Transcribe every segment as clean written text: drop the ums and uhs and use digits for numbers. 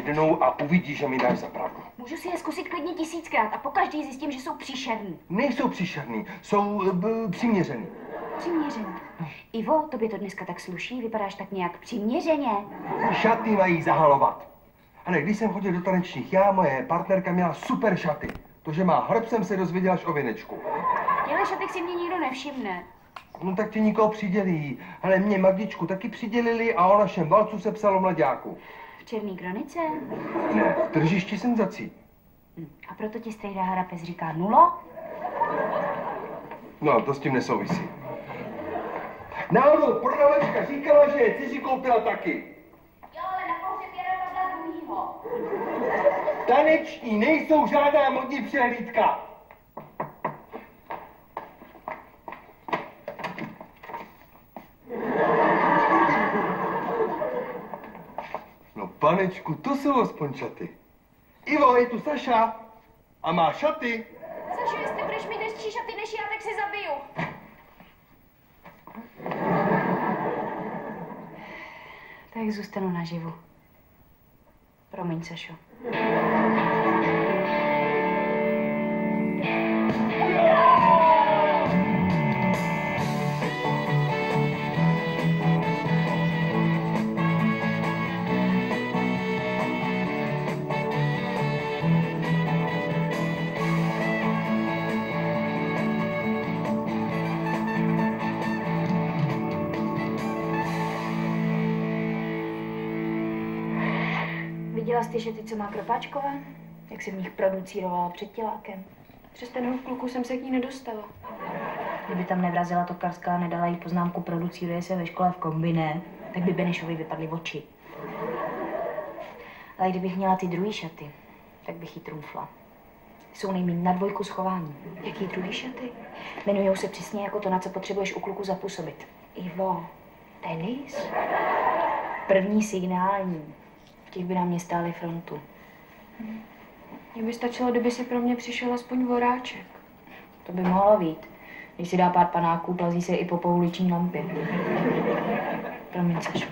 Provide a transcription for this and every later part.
jednou a uvidíš, že mi dáš za pravdu. Můžu si je zkusit klidně 1000krát a pokaždý zjistím, že jsou příšerný. Nejsou příšerný, jsou přiměřený. Přiměřený. Ivo, tobě to dneska tak sluší, vypadáš tak nějak přiměřeně. Šaty mají zahalovat. Ale když jsem chodil do tanečních, moje partnerka měla super šaty. To, že má hrb, jsem se dozvěděl až o věnečku. Těhle šatek si mě nikdo nevšimne. No tak ti nikoho přidělí. Ale mě Magdičku taky přidělili a o našem valcu se psalo mlaďáku. V Černý kronice? Ne, v Tržišti senzací. A proto ti strejda Harapes říká nulo? No, to s tím nesouvisí. Náhodou prodavačka říkala, že je dceři koupila taky. Jo, ale na pohřeb jeden vedle druhýho. Taneční nejsou žádná modní přehlídka. No, panečku, to jsou aspoň šaty. Ivo, je tu Saša a má šaty. Sašo, jestli budeš mít hezčí šaty než já, tak si zabiju. Tak zůstanu naživu. Promiň, Sašo. Viděla jsi ty šaty, co má Kropáčková? Jak jsem v nich producírovala před tělákem? Přes ten kluku jsem se k ní nedostala. Kdyby tam nevrazila tokarská a nedala jí poznámku producíruje se ve škole v kombiné, tak by Benešovi vypadly oči. Ale kdybych měla ty druhý šaty, tak bych jí trumfla. Jsou nejmíň na 2 schování. Jaký druhý šaty? Jmenujou se přesně jako to, na co potřebuješ u kluku zapůsobit. Ivo, tenis? První signální. Těch by na mě stáli frontu. Mně by stačilo, kdyby si pro mě přišel aspoň voráček. To by mohlo být. Když si dá pár panáků, plazí se i po pouliční lampě. Promiň, Sašo.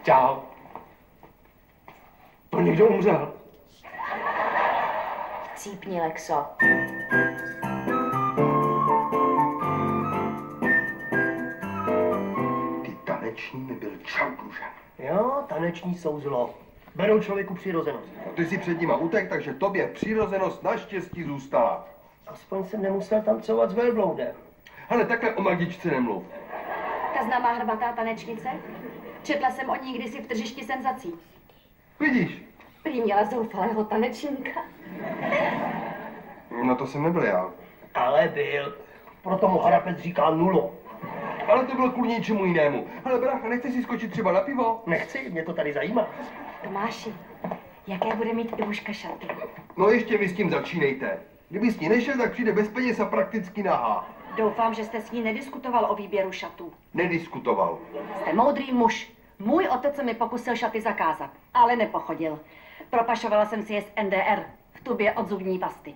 Čau. To někdo umřel. Cípni, Lexo. Ty taneční mi byl čau dlužen. Jo, taneční jsou zlo. Berou člověku přirozenost. No, ty si před nima utek, takže tobě přirozenost naštěstí zůstala. Aspoň jsem nemusel tancovat s velbloudem. Ale takhle o Magdičce nemluv. Ta známá hrbatá tanečnice? Četla jsem o ní kdysi v Tržišti senzací. Vidíš? Prý měla zoufalého tanečníka. No to jsem nebyl já. Ale byl. Proto mu Harapec říká nulo. Ale to bylo kvůli něčemu jinému. Ale brácha, nechceš si skočit třeba na pivo? Nechci, mě to tady zajímá. Tomáši, jaké bude mít Ivuška šaty? No ještě vy s tím začínejte. Kdyby s ní nešel, tak přijde bez peněz a prakticky nahá. Doufám, že jste s ní nediskutoval o výběru šatů. Nediskutoval. Jste moudrý muž. Můj otec se mi pokusil šaty zakázat, ale nepochodil. Propašovala jsem si je z NDR v tubě od zubní pasty.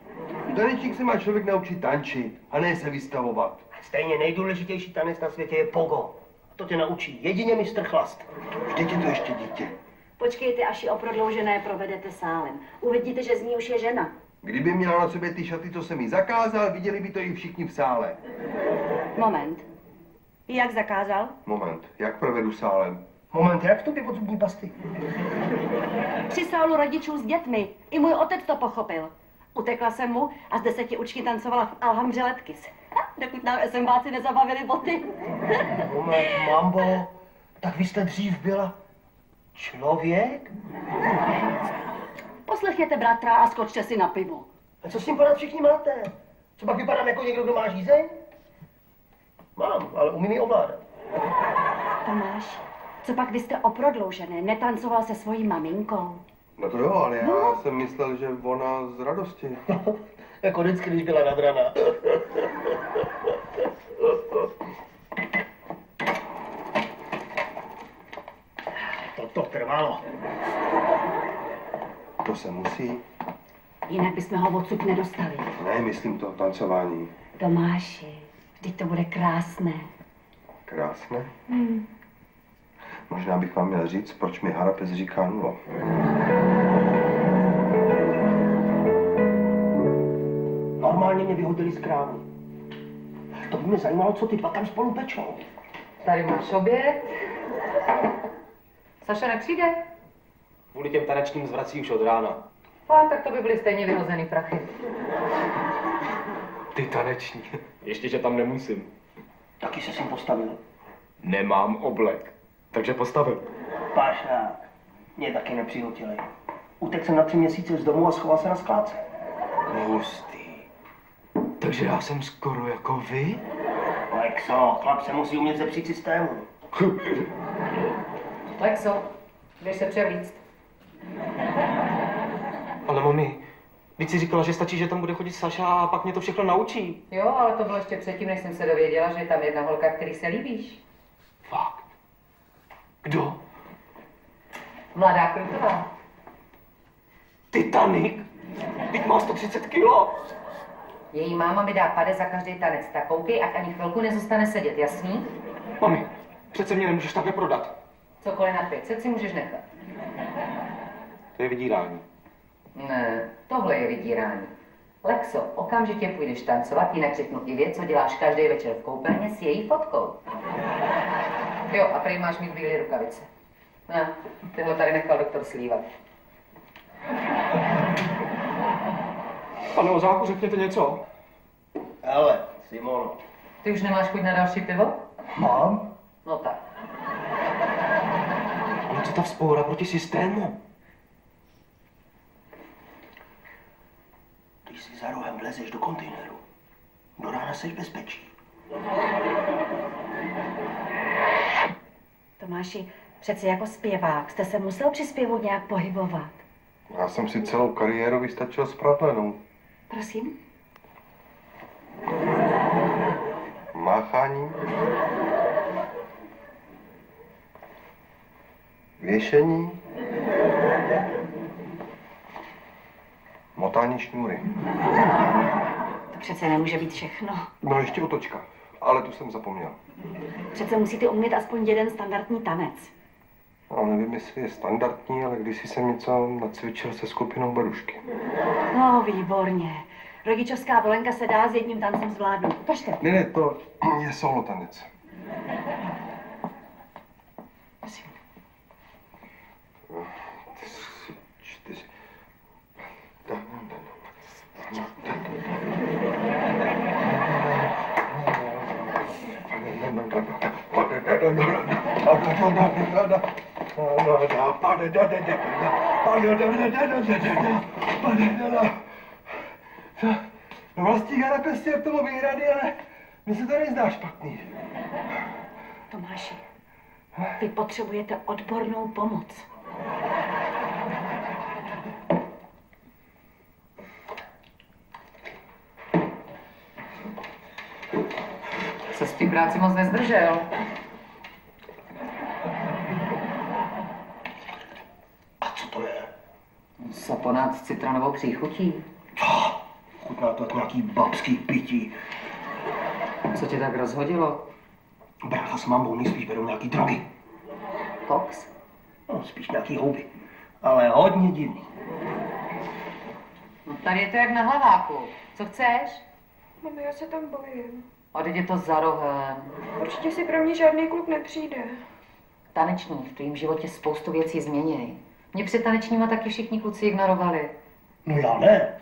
Tanečník se má člověk naučit tančit a ne se vystavovat. Stejně nejdůležitější tanec na světě je pogo. To tě naučí jedině mistr Chlast. Vždyť je to ještě dítě. Počkejte, až ji o prodloužené provedete sálem. Uvidíte, že z ní už je žena. Kdyby měla na sobě ty šaty, co jsem jí zakázal, viděli by to i všichni v sále. Moment. Jak zakázal? Moment, jak provedu sálem? Moment, jak v tobě od zubní pasty? Při sálu rodičů s dětmi. I můj otec to pochopil. Utekla jsem mu a z 10 učky tancovala v Alhambře Letkis. Dokud nám SMBáci nezabavili boty. Moment, mambo, tak vy jste dřív byla člověk? Poslechněte bratra a skočte si na pivo. A co s tím podat všichni máte? Co pak vypadám jako někdo, kdo má žízeň? Mám, ale umím ji ovládat. Tomáš, co pak vy jste o prodloužené netancoval se svojí maminkou? No to jo, ale já jsem myslel, že ona z radosti. Jako vždycky, když byla nadrana. To trvalo. To se musí. Jinak bychom ho odsud nedostali. Ne, myslím to tancování. Tomáši, vždyť to bude krásné. Krásné. Možná bych vám měl říct, proč mi Harapes říká 0. Normálně mě vyhodili z krámu. To by mě zajímalo, co ty dva tam spolu pečou. Tady máš oběd. Saša nepřijde? Kvůli těm tanečním zvrací už od rána. Tak to by byly stejně vyhozený prachy. Ty taneční. Ještě, že tam nemusím. Taky se s ním postavil. Nemám oblek. Takže postavil. Pašák. Mě taky nepřihotěli. Utekl jsem na 3 měsíce z domu a schoval se na skládce. Hustý. Takže já jsem skoro jako vy? Lexo, chlap se musí umět zepřít systému. Lexo, jdeš se převlíct. Ale mami, teď si říkala, že stačí, že tam bude chodit Saša a pak mě to všechno naučí. Jo, ale to bylo ještě předtím, než jsem se dověděla, že je tam jedna holka, který se líbíš. Fakt. Kdo? Mladá Krutová. Titanic? Teď má 130 kilo. Její máma mi dá pade za každý tanec, tak koukej, ať ani chvilku nezůstane sedět, jasný? Mami, přece mě nemůžeš takhle prodat. Cokoliv na 500 si můžeš nechat. To je vydírání. Ne, tohle je vydírání. Lexo, okamžitě půjdeš tancovat, jinak řeknu i věc, co děláš každý večer v koupelně s její fotkou. Jo, a prý máš mít bílé rukavice. No, tyhle tady nechal doktor slívat. Pane Ozáku, řekněte něco. Hele, Simono. Ty už nemáš chuť na další pivo? Mám? No tak. Ale co ta vzpoura proti systému? Když si za rohem vlezeš do kontejneru, do rána seš bezpečí. Tomáši, přeci jako zpěvák jste se musel při zpěvu nějak pohybovat. Já jsem si celou kariéru vystačil s pratlenou. Prosím? Máchání. Věšení. Motání šňůry. To přece nemůže být všechno. No ještě otočka, ale tu jsem zapomněl. Přece musíte umět aspoň jeden standardní tanec. No, nevím, jestli je standardní, ale kdysi jsem něco nacvičil se skupinou Berušky. No, výborně. Rodičovská volenka se dá s jedním tancem zvládnout. Ukažte. Ne, to je solo tanec. Prosím. 3, 4. Vlastník Harapes je v tomu výhrady, ale mně se to nezdá špatný. Tomáši, vy potřebujete odbornou pomoc. Se s tím práci moc nezdržel. A co to je? Saponát s citronovou příchutí. Chutná to jako nějaký babský pití. Co tě tak rozhodilo? Brácha s mamou nejspíš berou nějaký drogy. Koks? No, spíš nějaký houby. Ale hodně divný. No tady je to jak na hlaváku. Co chceš? Mami, já se tam bojím. A teď je to za rohem. Určitě si pro mě žádný kluk nepřijde. Taneční v tvým životě spoustu věcí změní. Mě před tanečníma taky všichni kluci ignorovali. No já ne.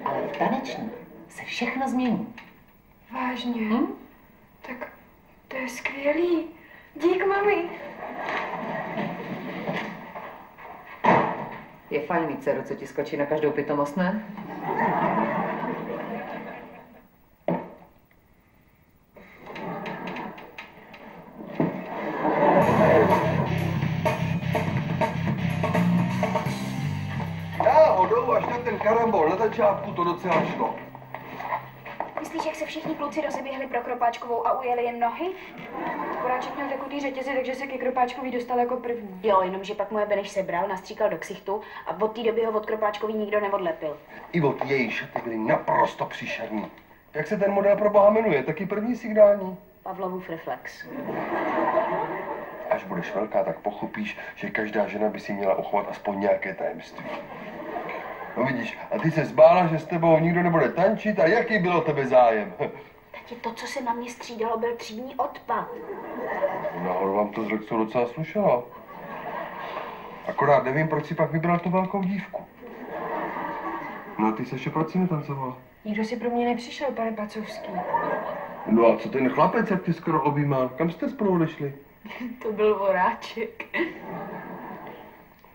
Ale v taneční se všechno změní. Vážně? Hm? Tak to je skvělý. Dík, mami. Je fajn mít dceru, co ti skočí na každou pitomost, ne? Náhodou až na ten karambol na začátku to docela šlo. Myslíš, jak se všichni kluci rozeběhli pro Kropáčkovou a ujeli jen nohy? Poráček měl tekutý řetězy, takže se ke Kropáčkový dostal jako první. Jo, jenomže pak moje Beneš sebral, nastříkal do ksichtu a od té doby ho od Kropáčkový nikdo neodlepil. I od její šaty byly naprosto příšerný. Jak se ten model pro boha jmenuje? Taky první signální? Pavlovův reflex. Až budeš velká, tak pochopíš, že každá žena by si měla uchovat aspoň nějaké tajemství. No vidíš, a ty se zbála, že s tebou nikdo nebude tančit a jaký bylo tebe zájem? Tati, to, co se na mě střídalo, byl třídní odpad. Nahoru vám to s Lexou docela slušelo. Akorát nevím, proč si pak vybral tu velkou dívku. No a ty se ještě proč si netancovala? Nikdo si pro mě nepřišel, pane Pacovský. No a co ten chlapec, jak tě skoro objímal? Kam jste spolu odešli? To byl voráček.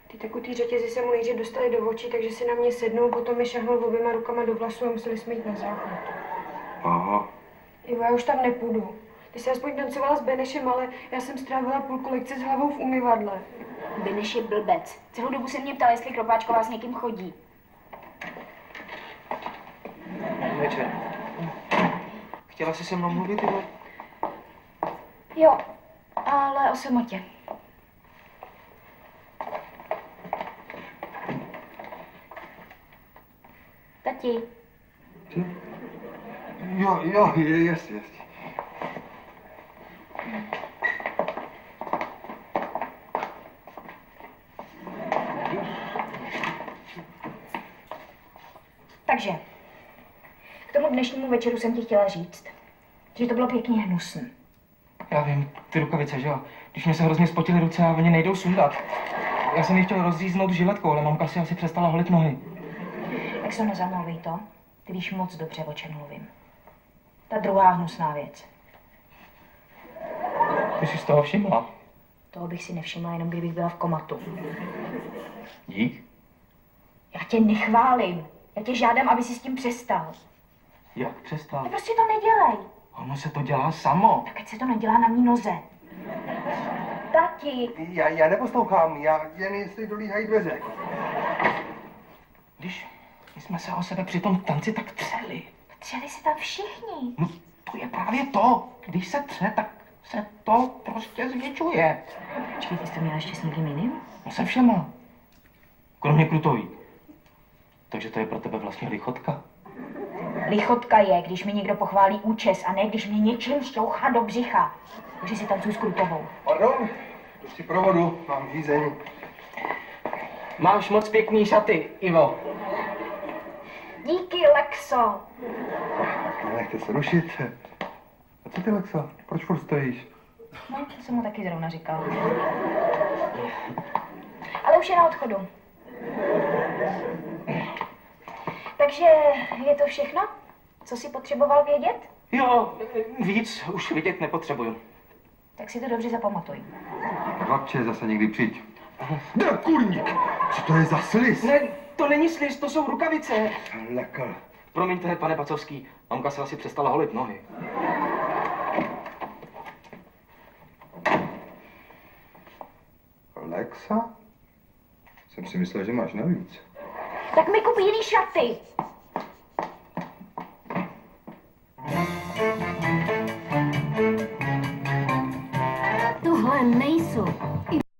Ty tekutý řetězy se mu nejdřív dostali do očí, takže si na mě sednul, potom mi šahnul oběma rukama do vlasů a museli jsme jít na záchod. Aha. Ivo, já už tam nepůjdu. Ty jsi aspoň tancovala s Benešem, ale já jsem strávila půlku lekce s hlavou v umyvadle. Beneš je blbec. Celou dobu se mě ptal, jestli Kropáčková s někým chodí. Večer. Chtěla jsi se mnou mluvit, Ivo? Jo, ale o samotě. Tati. Jo, jasně. Takže, k tomu dnešnímu večeru jsem ti chtěla říct, že to bylo pěkně hnusné. Já vím, ty rukavice, že jo? Když mě se hrozně spotily ruce a oni nejdou sundat. Já jsem ji chtěl rozříznout žiletkou, ale mamka si asi přestala holit nohy. Tak se nezamluví to, ty víš moc dobře, o čem mluvím. Ta druhá hnusná věc. Ty jsi z toho všimla? Toho bych si nevšimla, jenom kdybych byla v komatu. Dík? Já tě nechválím. Já tě žádám, aby si s tím přestal. Jak přestal? No prostě to nedělej. Ono se to dělá samo. Tak ať se to nedělá na mý noze. Tati. Já neposlouchám, já jen jestli dolíhají dveře. Když jsme se o sebe při tom tanci tak třeli. Třeli se tam všichni. No, to je právě to. Když se tře, tak se to prostě zvětšuje. Počkej, ty jsi to měla ještě s někým jiným? No se všema. Kromě Krutový. Takže to je pro tebe vlastně lichotka. Lichotka je, když mi někdo pochválí účes a ne, když mě něčím šťouchá do břicha. Takže si tancuji s Krutovou. Pardon, jdu si provodu, mám žízeň. Máš moc pěkný šaty, Ivo. Díky, Lexo. Tak nenechte se rušit. A co ty, Lexo? Proč furt stojíš? No, to jsem mu taky zrovna říkala. Ale už je na odchodu. Takže je to všechno? Co jsi potřeboval vědět? Jo, víc už vidět nepotřebuju. Tak si to dobře zapamatuj. Chlapče, zase někdy přijď. Drakulník! Co to je za sliz? Ne, to není sliz, to jsou rukavice. Lekl. Promiňte, pane Pacovský, mamka se asi přestala holit nohy. Lexa? Jsem si myslel, že máš navíc. Tak mi kup jiný šaty. Tohle nejsou